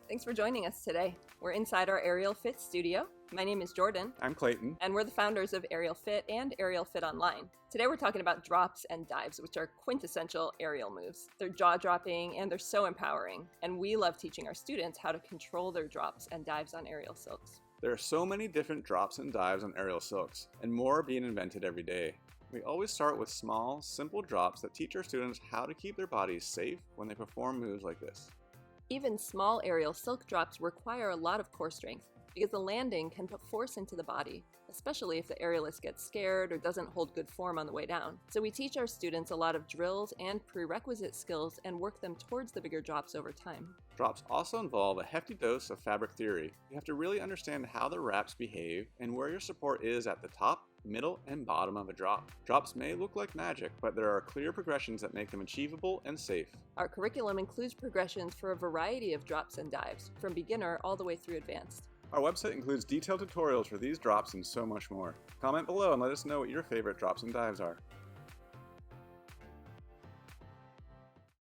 Thanks for joining us today. We're inside our Aerial Fit studio. My name is Jordan. I'm Clayton. And we're the founders of Aerial Fit and Aerial Fit Online. Today we're talking about drops and dives, which are quintessential aerial moves. They're jaw-dropping and they're so empowering. And we love teaching our students how to control their drops and dives on aerial silks. There are so many different drops and dives on aerial silks, and more are being invented every day. We always start with small, simple drops that teach our students how to keep their bodies safe when they perform moves like this. Even small aerial silk drops require a lot of core strength because the landing can put force into the body, especially if the aerialist gets scared or doesn't hold good form on the way down. So we teach our students a lot of drills and prerequisite skills and work them towards the bigger drops over time. Drops also involve a hefty dose of fabric theory. You have to really understand how the wraps behave and where your support is at the top, middle, and bottom of a drop. Drops may look like magic, but there are clear progressions that make them achievable and safe. Our curriculum includes progressions for a variety of drops and dives, from beginner all the way through advanced. Our website includes detailed tutorials for these drops and so much more. Comment below and let us know what your favorite drops and dives are.